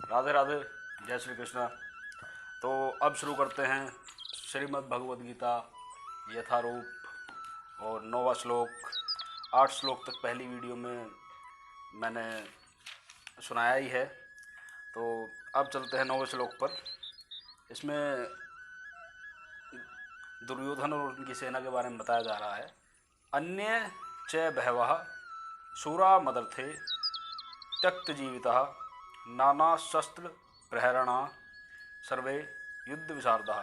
राधे राधे। जय श्री कृष्णा। तो अब शुरू करते हैं श्रीमद् भगवद गीता यथारूप और 9वां श्लोक। 8 श्लोक तक पहली वीडियो में मैंने सुनाया ही है। तो अब चलते हैं 9वें श्लोक पर। इसमें दुर्योधन और उनकी सेना के बारे में बताया जा रहा है। अन्य च बहवः शूरा मदर्थे त्यक्त जीविता नाना शस्त्र प्रहरणा सर्वे युद्ध विशारदा।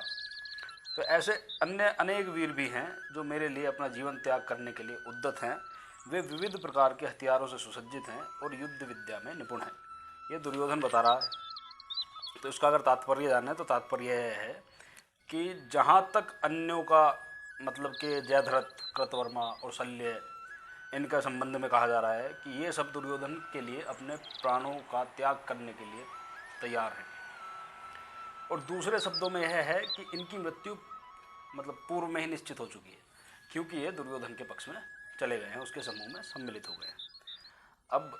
तो ऐसे अन्य अनेक वीर भी हैं जो मेरे लिए अपना जीवन त्याग करने के लिए उद्यत हैं। वे विविध प्रकार के हथियारों से सुसज्जित हैं और युद्ध विद्या में निपुण हैं। ये दुर्योधन बता रहा है। तो इसका अगर तात्पर्य जाने तो तात्पर्य यह है कि जहाँ तक अन्यों का मतलब कि जयद्रथ, कृतवर्मा और शल्य, इनका संबंध में कहा जा रहा है कि ये सब दुर्योधन के लिए अपने प्राणों का त्याग करने के लिए तैयार हैं। और दूसरे शब्दों में यह है कि इनकी मृत्यु मतलब पूर्व में ही निश्चित हो चुकी है, क्योंकि ये दुर्योधन के पक्ष में चले गए हैं, उसके समूह में सम्मिलित हो गए हैं। अब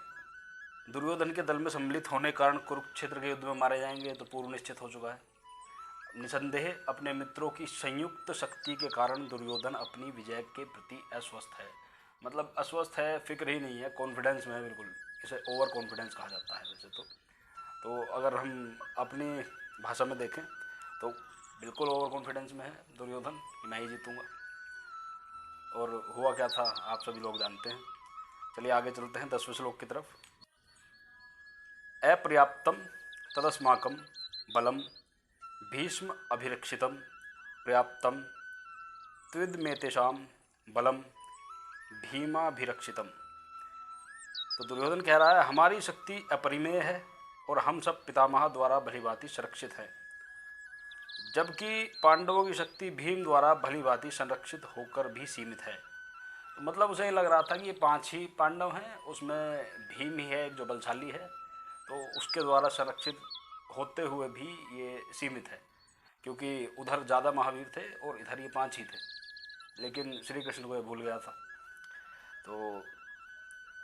दुर्योधन के दल में सम्मिलित होने के कारण कुरुक्षेत्र के युद्ध में मारे जाएंगे तो पूर्व निश्चित हो चुका है। निसंदेह अपने मित्रों की संयुक्त शक्ति के कारण दुर्योधन अपनी विजय के प्रति अस्वस्थ है। मतलब अस्वस्थ है, फिक्र ही नहीं है, कॉन्फिडेंस में है बिल्कुल। इसे ओवर कॉन्फिडेंस कहा जाता है वैसे तो अगर हम अपनी भाषा में देखें तो बिल्कुल ओवर कॉन्फिडेंस में है दुर्योधन कि मैं ही जीतूंगा। और हुआ क्या था आप सभी लोग जानते हैं। चलिए आगे चलते हैं 10वें श्लोक की तरफ। अपर्याप्तम तदस्माकं बलम भीष्म अभिरक्षितम पर्याप्तम त्विदमेतेषां बलम भीमाभिरक्षितम। तो दुर्योधन कह रहा है हमारी शक्ति अपरिमेय है और हम सब पितामह द्वारा भलीभांति संरक्षित हैं, जबकि पांडवों की शक्ति भीम द्वारा भलीभांति संरक्षित होकर भी सीमित है। तो मतलब उसे लग रहा था कि ये 5 ही पांडव हैं, उसमें भीम ही है एक जो बलशाली है, तो उसके द्वारा संरक्षित होते हुए भी ये सीमित है, क्योंकि उधर ज़्यादा महावीर थे और इधर ये 5 ही थे। लेकिन श्री कृष्ण को ये भूल गया था। तो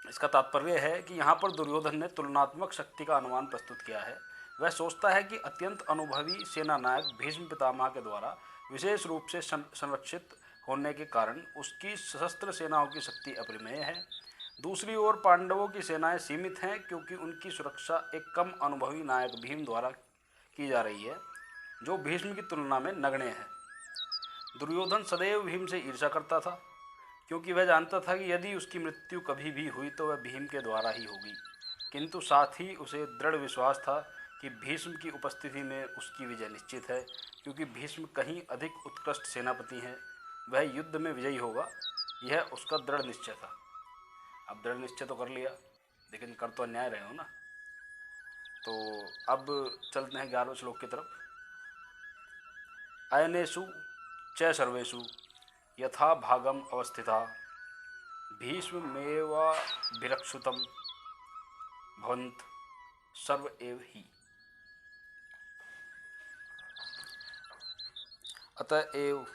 इसका तात्पर्य है कि यहाँ पर दुर्योधन ने तुलनात्मक शक्ति का अनुमान प्रस्तुत किया है। वह सोचता है कि अत्यंत अनुभवी सेना नायक भीष्म पितामह के द्वारा विशेष रूप से संरक्षित होने के कारण उसकी सशस्त्र सेनाओं की शक्ति अपरिमेय है। दूसरी ओर पांडवों की सेनाएं सीमित हैं, क्योंकि उनकी सुरक्षा एक कम अनुभवी नायक भीम द्वारा की जा रही है, जो भीष्म की तुलना में नगण्य है। दुर्योधन सदैव भीम से ईर्ष्या करता था, क्योंकि वह जानता था कि यदि उसकी मृत्यु कभी भी हुई तो वह भीम के द्वारा ही होगी। किंतु साथ ही उसे दृढ़ विश्वास था कि भीष्म की उपस्थिति में उसकी विजय निश्चित है, क्योंकि भीष्म कहीं अधिक उत्कृष्ट सेनापति हैं। वह युद्ध में विजयी होगा, यह उसका दृढ़ निश्चय था। अब दृढ़ निश्चय तो कर लिया, लेकिन कर तो अन्याय रहे हो ना। तो अब चलते हैं 11वें श्लोक की तरफ। अयनेषु च सर्वेषु यथा भागम अवस्थिता भीष्ममेवाभिरक्षितं भवन्त सर्व एव ही। अतएव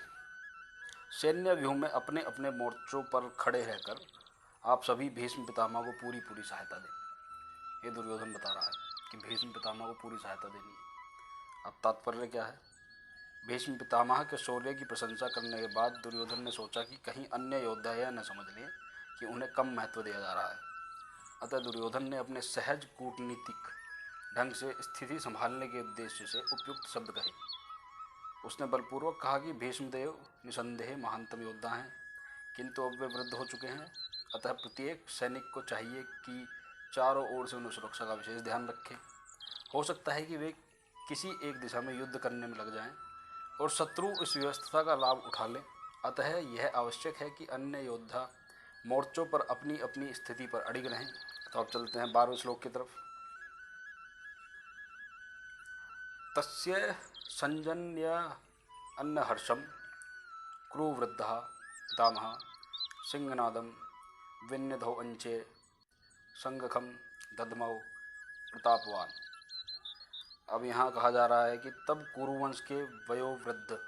सैन्य व्यूह में अपने अपने मोर्चों पर खड़े रहकर आप सभी भीष्म पितामह को पूरी पूरी सहायता दें। ये दुर्योधन बता रहा है कि भीष्म पितामह को पूरी सहायता देनी है। अब तात्पर्य क्या है? भीष्म पितामह के शौर्य की प्रशंसा करने के बाद दुर्योधन ने सोचा कि कहीं अन्य योद्धा यह न समझ लें कि उन्हें कम महत्व दिया जा रहा है। अतः दुर्योधन ने अपने सहज कूटनीतिक ढंग से स्थिति संभालने के उद्देश्य से उपयुक्त शब्द कहे। उसने बलपूर्वक कहा कि भीष्मदेव निसंदेह महानतम योद्धा हैं, किंतु अब वे वृद्ध हो चुके हैं। अतः प्रत्येक सैनिक को चाहिए कि चारों ओर से उन्हें सुरक्षा का विशेष ध्यान रखें। हो सकता है कि वे किसी एक दिशा में युद्ध करने में लग जाएं और शत्रु इस व्यवस्था का लाभ उठा लें। अतः यह आवश्यक है कि अन्य योद्धा मोर्चों पर अपनी अपनी स्थिति पर अड़िग रहें। तो अब चलते हैं 12वें श्लोक की तरफ। तस्य संजन्य अन्नहर्षम क्रुवृद्धः पितामहः सिंहनादम विन्यधौ अंचे संगखम दधमौ प्रतापवान। अब यहाँ कहा जा रहा है कि तब कुरुवंश के वयोवृद्ध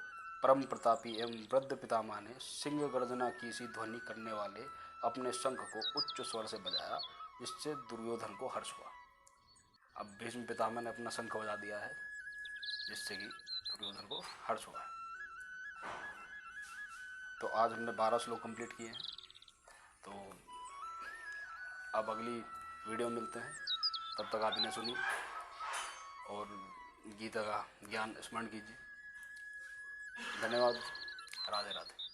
परम प्रतापी एवं वृद्ध पितामह ने सिंह गर्जना की सी ध्वनि करने वाले अपने शंख को उच्च स्वर से बजाया, जिससे दुर्योधन को हर्ष हुआ। अब भीष्म पितामह ने अपना शंख बजा दिया है, जिससे कि दुर्योधन को हर्ष हुआ है। तो आज हमने 12 श्लोक कंप्लीट किए हैं। तो अब अगली वीडियो में मिलते हैं, तब तक आप इन्हें सुनिए और गीता का ज्ञान स्मरण कीजिए। धन्यवाद। राधे राधे।